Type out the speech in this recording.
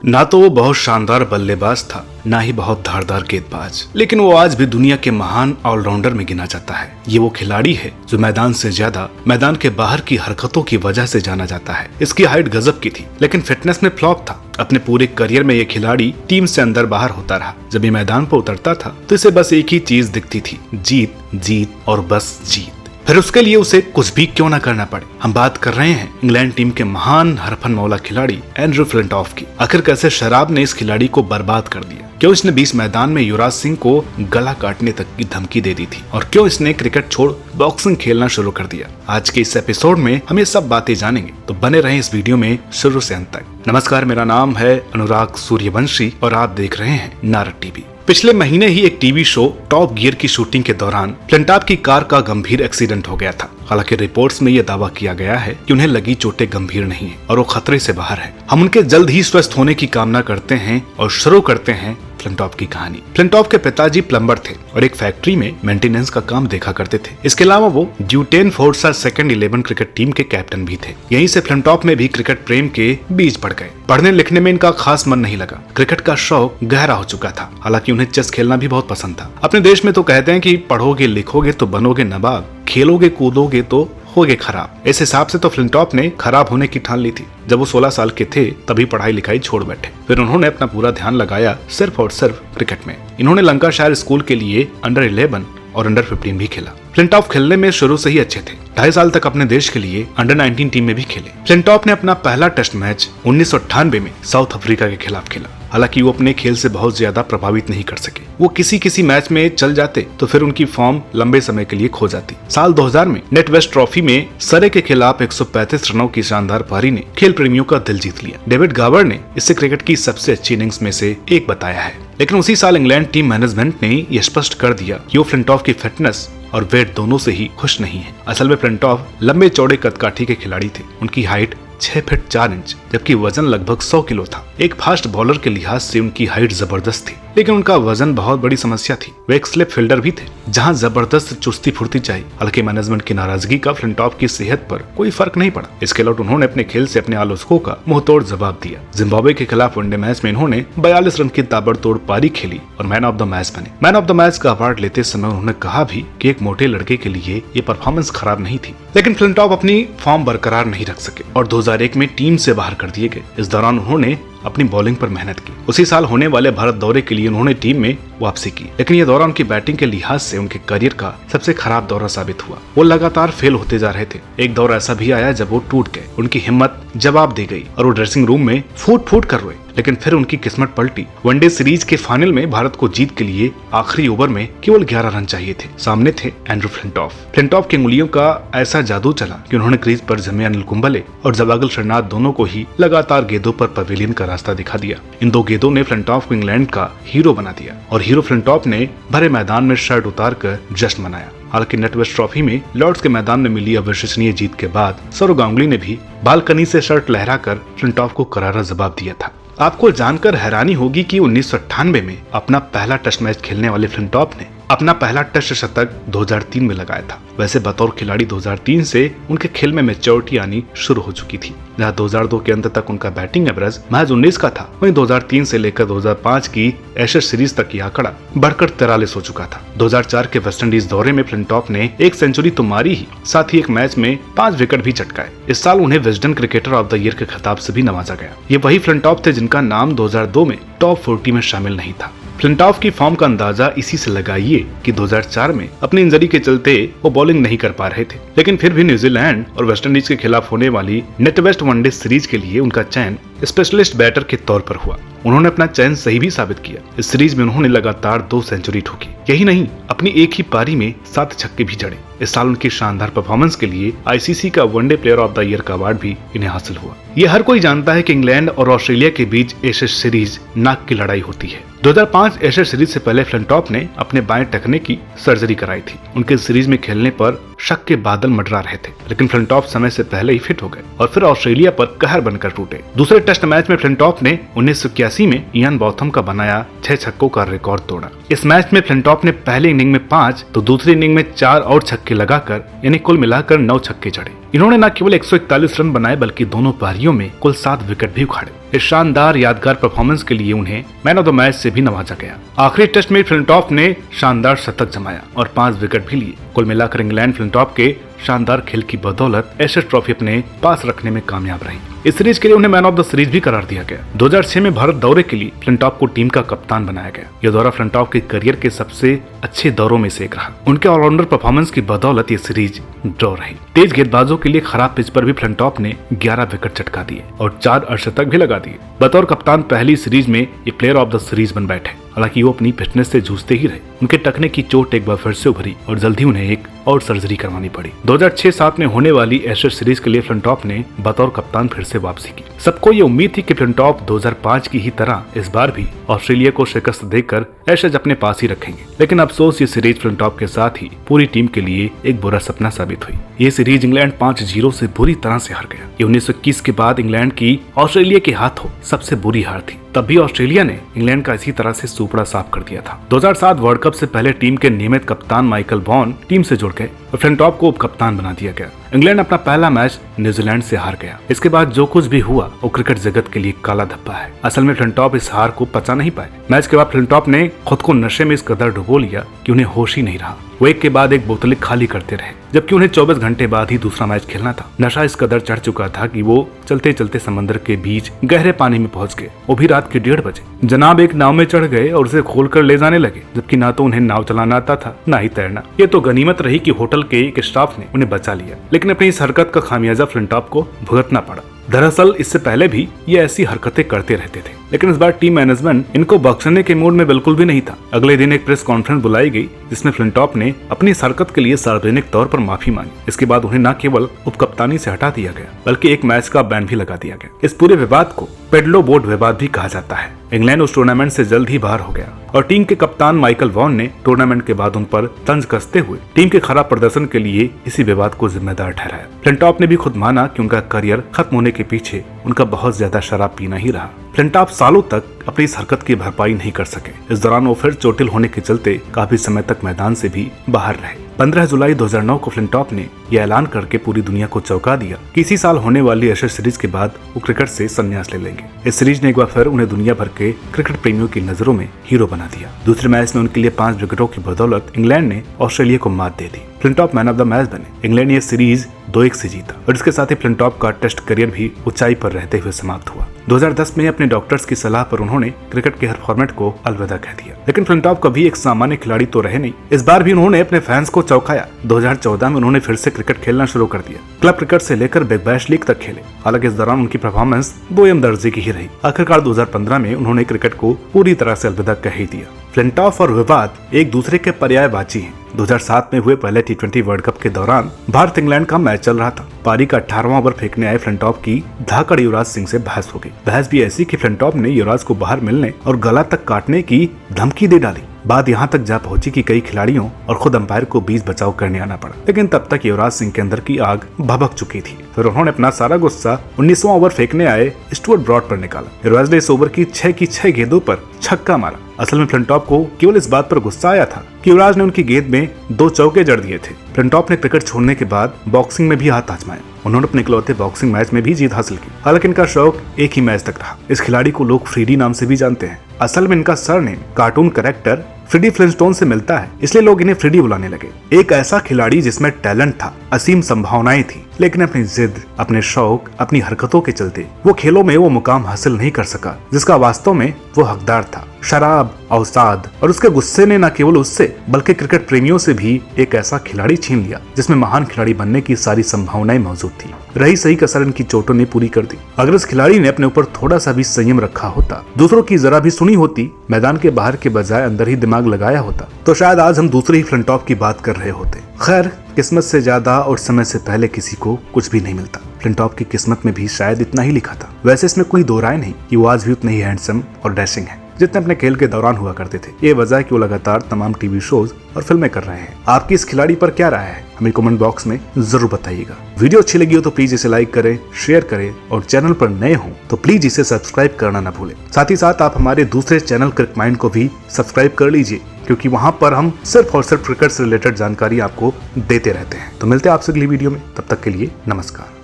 ना तो वो बहुत शानदार बल्लेबाज था, ना ही बहुत धारदार गेंदबाज, लेकिन वो आज भी दुनिया के महान ऑलराउंडर में गिना जाता है। ये वो खिलाड़ी है जो मैदान से ज्यादा मैदान के बाहर की हरकतों की वजह से जाना जाता है। इसकी हाइट गजब की थी, लेकिन फिटनेस में फ्लॉप था। अपने पूरे करियर में ये खिलाड़ी टीम से अंदर बाहर होता रहा। जब ये मैदान पर उतरता था तो इसे बस एक ही चीज दिखती थी, जीत जीत और बस जीत। फिर उसके लिए उसे कुछ भी क्यों ना करना पड़े। हम बात कर रहे हैं इंग्लैंड टीम के महान हरफन मौला खिलाड़ी एंड्रू फ्लिंटॉफ की। आखिर कैसे शराब ने इस खिलाड़ी को बर्बाद कर दिया, क्यों इसने 20 मैदान में युवराज सिंह को गला काटने तक की धमकी दे दी थी, और क्यों इसने क्रिकेट छोड़ बॉक्सिंग खेलना शुरू कर दिया। आज के इस एपिसोड में हम ये सब बातें जानेंगे, तो बने रहें इस वीडियो में शुरू से अंत तक। नमस्कार, मेरा नाम है अनुराग सूर्यवंशी और आप देख रहे हैं नारद टीवी। पिछले महीने ही एक टीवी शो टॉप गियर की शूटिंग के दौरान फ्लिंटॉफ की कार का गंभीर एक्सीडेंट हो गया था। हालांकि रिपोर्ट्स में यह दावा किया गया है कि उन्हें लगी चोटें गंभीर नहीं है और वो खतरे से बाहर है। हम उनके जल्द ही स्वस्थ होने की कामना करते हैं और शुरू करते हैं फ्लिंटॉफ की कहानी। फ्लिंटॉफ के पिताजी प्लम्बर थे और एक फैक्ट्री में मेंटेनेंस का काम देखा करते थे। इसके अलावा वो ड्यूटेन फोर्सा सेकंड 11 क्रिकेट टीम के कैप्टन भी थे। यहीं से फ्लिंटॉफ में भी क्रिकेट प्रेम के बीज पड़ गए। पढ़ने लिखने में इनका खास मन नहीं लगा। क्रिकेट का शौक गहरा हो चुका था। हालांकि उन्हें चेस खेलना भी बहुत पसंद था। अपने देश में तो कहते हैं कि पढ़ोगे लिखोगे तो बनोगे नवाब, खेलोगे कूदोगे तो होगे खराब। इस हिसाब से तो फ्लिंटॉफ ने खराब होने की ठान ली थी। जब वो 16 साल के थे तभी पढ़ाई लिखाई छोड़ बैठे। फिर उन्होंने अपना पूरा ध्यान लगाया सिर्फ और सिर्फ क्रिकेट में। इन्होंने लंकाशायर स्कूल के लिए अंडर 11 और अंडर 15 भी खेला। फ्लिंटॉफ खेलने में शुरू से ही अच्छे थे। 2.5 साल तक अपने देश के लिए अंडर 19 टीम में भी खेले। फ्लिंटॉफ ने अपना पहला टेस्ट मैच 1998 में साउथ अफ्रीका के खिलाफ खेला। हालांकि वो अपने खेल से बहुत ज्यादा प्रभावित नहीं कर सके। वो किसी मैच में चल जाते तो फिर उनकी फॉर्म लंबे समय के लिए खो जाती। साल 2000 में नेट वेस्ट ट्रॉफी में सरे के खिलाफ 135 रनों की शानदार पारी ने खेल प्रेमियों का दिल जीत लिया। डेविड गावर ने इसे क्रिकेट की सबसे अच्छी इनिंग्स में से एक बताया है। लेकिन उसी साल इंग्लैंड टीम मैनेजमेंट ने यह स्पष्ट कर दिया कि वो फ्लिंटॉफ की फिटनेस और वेट दोनों से ही खुश नहीं है। असल में फ्लिंटॉफ लंबे चौड़े कदकाठी के खिलाड़ी थे। उनकी हाइट 6 फीट 4 इंच, जबकि वजन लगभग 100 किलो था। एक फास्ट बॉलर के लिहाज से उनकी हाइट जबरदस्त थी, लेकिन उनका वजन बहुत बड़ी समस्या थी। वे एक स्लिप फील्डर भी थे, जहां जबरदस्त चुस्ती फुर्ती चाहिए। हालांकि मैनेजमेंट की नाराजगी का फ्लिंटॉफ की सेहत पर कोई फर्क नहीं पड़ा। इसके अलावा उन्होंने अपने खेल से अपने आलोचकों का मुंहतोड़ जवाब दिया। जिम्बाब्वे के खिलाफ वनडे मैच में इन्होंने 42 रन की ताबड़तोड़ पारी खेली और मैन ऑफ द मैच बने। मैन ऑफ द मैच का अवार्ड लेते समय उन्होंने कहा भी कि एक मोटे लड़के के लिए ये परफॉर्मेंस खराब नहीं थी। लेकिन फ्लिंटॉफ अपनी फॉर्म बरकरार नहीं रख सके और 2001 में टीम से बाहर कर दिए गए। इस दौरान उन्होंने अपनी बॉलिंग पर मेहनत की। उसी साल होने वाले भारत दौरे के लिए उन्होंने टीम में वापसी की, लेकिन यह दौरा उनकी बैटिंग के लिहाज से उनके करियर का सबसे खराब दौरा साबित हुआ। वो लगातार फेल होते जा रहे थे। एक दौर ऐसा भी आया जब वो टूट गए। उनकी हिम्मत जवाब दे गई और वो ड्रेसिंग रूम में फूट फूट कर रोए। लेकिन फिर उनकी किस्मत पलटी। वनडे सीरीज के फाइनल में भारत को जीत के लिए आखिरी ओवर में केवल 11 रन चाहिए थे। सामने थे एंड्रू फ्लिंटॉफ। फ्लिंटॉफ की उंगलियों का ऐसा जादू चला कि उन्होंने क्रीज पर जमे अनिल कुंबले और जवागल श्रीनाथ दोनों को ही लगातार गेंदों पर पवेलियन का रास्ता दिखा दिया। इन 2 गेंदों ने फ्लिंटॉफ को इंग्लैंड का हीरो बना दिया और हीरो फ्लिंटॉफ ने भरे मैदान में शर्ट उतार कर जश्न मनाया। हालांकि नेट वेस्ट ट्रॉफी में लॉर्ड्स के मैदान में मिली अविश्वसनीय जीत के बाद सौरव गांगुली ने भी बालकनी से शर्ट लहराकर फ्लिंटॉफ को करारा जवाब दिया था। आपको जानकर हैरानी होगी कि 1998 में अपना पहला टेस्ट मैच खेलने वाले फ्लिंटॉफ ने अपना पहला टेस्ट शतक 2003 में लगाया था। वैसे बतौर खिलाड़ी 2003 से उनके खेल में मैच्योरिटी आनी शुरू हो चुकी थी। जहां 2002 के अंत तक उनका बैटिंग एवरेज महज 19 का था, वहीं 2003 से लेकर 2005 की एशेज सीरीज तक यह आंकड़ा बढ़कर 43 हो चुका था। 2004 के वेस्टइंडीज दौरे में फ्लिंटॉफ ने एक सेंचुरी तो मारी ही, साथ ही एक मैच में 5 विकेट भी चटकाए। इस साल उन्हें Wisden cricketer of the year के खिताब से भी नवाजा गया। ये वही फ्लिंटॉफ थे जिनका नाम 2002 में टॉप 40 में शामिल नहीं था। फ्लिंटॉफ की फॉर्म का अंदाजा इसी से लगाइए कि 2004 में अपनी इंजरी के चलते वो बॉलिंग नहीं कर पा रहे थे, लेकिन फिर भी न्यूजीलैंड और वेस्टइंडीज के खिलाफ होने वाली नेट वेस्ट वनडे सीरीज के लिए उनका चयन स्पेशलिस्ट बैटर के तौर पर हुआ। उन्होंने अपना चयन सही भी साबित किया। इस सीरीज में उन्होंने लगातार 2 सेंचुरी ठोकी। यही नहीं, अपनी एक ही पारी में 7 छक्के भी जड़े। इस साल उनकी शानदार परफॉर्मेंस के लिए आईसीसी का one day player of the year का अवार्ड भी इन्हें हासिल हुआ। ये हर कोई जानता है कि इंग्लैंड और ऑस्ट्रेलिया के बीच एशेज सीरीज नाक की लड़ाई होती है। 2005 एशेज सीरीज से पहले फ्लिंटॉफ ने अपने बाएं टखने की सर्जरी कराई थी। उनके सीरीज में खेलने पर शक के बादल मंडरा रहे थे, लेकिन फ्लिंटॉफ समय से पहले ही फिट हो गए और फिर ऑस्ट्रेलिया पर कहर बनकर टूटे। दूसरे टेस्ट मैच में फ्लिंटॉफ ने 1981 में इयान बॉथम का बनाया 6 छक्कों का रिकॉर्ड तोड़ा। इस मैच में फ्लिंटॉफ ने पहले इनिंग में 5 तो दूसरी इनिंग में 4 और छक्के लगाकर यानी कुल मिलाकर 9 छक्के जड़े। इन्होंने न केवल 141 रन बनाए बल्कि दोनों पारियों में कुल 7 विकेट भी उखाड़े। इस शानदार यादगार परफॉर्मेंस के लिए उन्हें मैन ऑफ द मैच से भी नवाजा गया। आखिरी टेस्ट में फ्लिंटॉफ ने शानदार शतक जमाया और 5 विकेट भी लिए। कुल मिलाकर इंग्लैंड फ्लिंटॉफ के शानदार खेल की बदौलत एशेज ट्रॉफी अपने पास रखने में कामयाब रही। इस सीरीज के लिए उन्हें मैन ऑफ द सीरीज भी करार दिया गया। 2006 में भारत दौरे के लिए फ्लिंटॉफ को टीम का कप्तान बनाया गया। यह दौरा फ्लिंटॉफ के करियर के सबसे अच्छे दौरों में से एक रहा। उनके ऑलराउंडर परफॉर्मेंस की बदौलत ये सीरीज ड्रॉ रही। तेज गेंदबाजों के लिए खराब पिच पर भी फ्लिंटॉफ ने 11 विकेट चटका दिए और 4 अर्धशतक भी लगा दिए। बतौर कप्तान पहली सीरीज में ये प्लेयर ऑफ द सीरीज बन बैठे। हालांकि वो अपनी फिटनेस से जूझते ही रहे। उनके टखने की चोट एक बार फिर से उभरी और जल्दी उन्हें एक और सर्जरी करवानी पड़ी। 2006-07 में होने वाली एशेज सीरीज के लिए फ्लिंटॉफ ने बतौर कप्तान फिर से वापसी की। सबको ये उम्मीद थी कि फ्लिंटॉफ 2005 की ही तरह इस बार भी ऑस्ट्रेलिया को शिकस्त देकर एशेज अपने पास ही रखेंगे। लेकिन अफसोस ये सीरीज फ्लिंटॉफ के साथ ही पूरी टीम के लिए एक बुरा सपना साबित हुई। ये सीरीज इंग्लैंड 5-0 से बुरी तरह से हार गया। ये 1921 के बाद इंग्लैंड की ऑस्ट्रेलिया के हाथों सबसे बुरी हार थी। तब भी ऑस्ट्रेलिया ने इंग्लैंड का इसी तरह से सुपड़ा साफ कर दिया था। 2007 वर्ल्ड कप से पहले टीम के नियमित कप्तान माइकल वॉन टीम से जुड़ गए और फ्लिंटॉफ को उप कप्तान बना दिया गया। इंग्लैंड अपना पहला मैच न्यूजीलैंड से हार गया। इसके बाद जो कुछ भी हुआ वो क्रिकेट जगत के लिए काला धब्बा है। असल में फ्लिंटॉफ इस हार को पचा नहीं पाए। मैच के बाद फ्लिंटॉफ ने खुद को नशे में इस कदर डुबो लिया कि उन्हें होश ही नहीं रहा। वो एक के बाद एक बोतलें खाली करते रहे, जबकि उन्हें 24 घंटे बाद ही दूसरा मैच खेलना था। नशा इस कदर चढ़ चुका था कि वो चलते चलते समंदर के बीच गहरे पानी में पहुंच गए। वो भी रात के 1:30 बजे। जनाब एक नाव में चढ़ गए और उसे खोलकर ले जाने लगे, जबकि ना तो उन्हें नाव चलाना आता था ना ही तैरना। ये तो गनीमत रही कि होटल के एक स्टाफ ने उन्हें बचा लिया, लेकिन अपनी इस हरकत का खामियाजा फ्लिंटॉफ को भुगतना पड़ा। दरअसल इससे पहले भी ये ऐसी हरकतें करते रहते थे, लेकिन इस बार टीम मैनेजमेंट इनको बख्शने के मूड में बिल्कुल भी नहीं था। अगले दिन एक प्रेस कॉन्फ्रेंस बुलाई गई जिसमें फ्लिंटॉफ ने अपनी इस हरकत के लिए सार्वजनिक तौर पर माफी मांगी। इसके बाद उन्हें न केवल उपकप्तानी से हटा दिया गया बल्कि एक मैच का बैन भी लगा दिया गया। इस पूरे विवाद को पेडलो बोट विवाद भी कहा जाता है। इंग्लैंड उस टूर्नामेंट से जल्द ही बाहर हो गया और टीम के कप्तान माइकल वॉन ने टूर्नामेंट के बाद उन पर तंज कसते हुए टीम के खराब प्रदर्शन के लिए इसी विवाद को जिम्मेदार ठहराया। फ्लिंटॉफ ने भी खुद माना कि उनका करियर खत्म होने के पीछे उनका बहुत ज्यादा शराब पीना ही रहा। फ्लिंटॉफ सालों तक अपनी इस हरकत की भरपाई नहीं कर सके। इस दौरान वो फिर चोटिल होने के चलते काफी समय तक मैदान से भी बाहर रहे। 15 जुलाई 2009 को फ्लिंटॉफ ने यह ऐलान करके पूरी दुनिया को चौंका दिया कि इसी साल होने वाली एशेज सीरीज के बाद वो क्रिकेट से संन्यास ले लेंगे। इस सीरीज ने एक बार फिर उन्हें दुनिया भर के क्रिकेट प्रेमियों की नजरों में हीरो बना दिया। दूसरे मैच में उनके लिए 5 विकेटों की बदौलत इंग्लैंड ने ऑस्ट्रेलिया को मात दे दी। Flintoff man of the match बने। इंग्लैंड ने यह सीरीज 2-1 से जीता और इसके साथ ही फ्लिंटॉफ का टेस्ट करियर भी ऊंचाई पर रहते हुए समाप्त हुआ। 2010 में अपने डॉक्टर्स की सलाह पर उन्होंने क्रिकेट के हर फॉर्मेट को अलविदा कह दिया। लेकिन फ्लिंटॉफ कभी एक सामान्य खिलाड़ी तो रहे नहीं। इस बार भी उन्होंने अपने फैंस को चौंकाया। 2014 में उन्होंने फिर से क्रिकेट खेलना शुरू कर दिया। क्लब क्रिकेट से लेकर बिग बैश लीग तक खेले। हालांकि इस दौरान उनकी परफॉर्मेंस दोयम दर्जे की ही रही। आखिरकार 2015 में उन्होंने क्रिकेट को पूरी तरह से अलविदा कह ही दिया। फ्लिंटॉफ और विवाद एक दूसरे के पर्यायवाची हैं। 2007 में हुए पहले T20 वर्ल्ड कप के दौरान भारत इंग्लैंड का मैच चल रहा था। पारी का 18वां ओवर फेंकने आए फ्लिंटॉफ की धाकड़ युवराज सिंह से बहस हो गई। बहस भी ऐसी कि फ्लिंटॉफ ने युवराज को बाहर मिलने और गला तक काटने की धमकी दे डाली। बात यहाँ तक जा पहुंची कि कई खिलाड़ियों और खुद अंपायर को बीच बचाव करने आना पड़ा। लेकिन तब तक युवराज सिंह के अंदर की आग भभक चुकी थी। फिर उन्होंने अपना सारा गुस्सा 19वां ओवर फेंकने आए स्टुअर्ट ब्रॉड पर निकाला। युवराज ने इस ओवर की 6 गेंदों पर छक्का मारा। असल में फ्लिंटॉफ को केवल इस बात पर गुस्सा आया था कि युवराज ने उनकी गेंद में 2 चौके जड़ दिए थे। फ्लिंटॉफ ने क्रिकेट छोड़ने के बाद बॉक्सिंग में भी हाथ आजमाया। उन्होंने अपने इकलौते बॉक्सिंग मैच में भी जीत हासिल की। हालांकि इनका शौक एक ही मैच तक रहा। इस खिलाड़ी को लोग फ्रीडी नाम से भी जानते हैं। असल में इनका सरनेम कार्टून कैरेक्टर फ्रीडी फ्लिंटस्टोन से मिलता है, इसलिए लोग इन्हें फ्रीडी बुलाने लगे। एक ऐसा खिलाड़ी जिसमें टैलेंट था, असीम संभावनाएं थी, लेकिन अपनी जिद, अपने शौक, अपनी हरकतों के चलते वो खेलों में वो मुकाम हासिल नहीं कर सका जिसका वास्तव में वो हकदार था। शराब, अवसाद और उसके गुस्से ने न केवल उससे बल्कि क्रिकेट प्रेमियों से भी एक ऐसा खिलाड़ी छीन लिया जिसमें महान खिलाड़ी बनने की सारी संभावनाएं मौजूद थी। रही सही कसर इनकी चोटों ने पूरी कर दी। अगर इस खिलाड़ी ने अपने ऊपर थोड़ा सा भी संयम रखा होता, दूसरों की जरा भी सुनी होती, मैदान के बाहर के बजाय अंदर ही दिमाग लगाया होता, तो शायद आज हम दूसरे ही फ्लिंटॉफ की बात कर रहे होते। खैर, किस्मत से ज्यादा और समय से पहले किसी को कुछ भी नहीं मिलता। फ्लिंटॉफ की किस्मत में भी शायद इतना ही लिखा था। वैसे इसमें कोई दो राय नहीं कि वो आज भी उतने ही हैंडसम और डैशिंग है। जितने अपने खेल के दौरान हुआ करते थे। ये वजह है कि वो लगातार तमाम टीवी शोज और फिल्में कर रहे हैं। आपकी इस खिलाड़ी पर क्या राय है, हमें कमेंट बॉक्स में जरूर बताइएगा। वीडियो अच्छी लगी हो तो प्लीज इसे लाइक करें, शेयर करें और चैनल पर नए हो तो प्लीज इसे सब्सक्राइब करना न भूलें। साथ ही साथ आप हमारे दूसरे चैनल क्रिक माइंड को भी सब्सक्राइब कर लीजिए, क्योंकि वहां पर हम सिर्फ और सिर्फ क्रिकेट से रिलेटेड जानकारी आपको देते रहते हैं। तो मिलते हैं आपसे अगली वीडियो में, तब तक के लिए नमस्कार।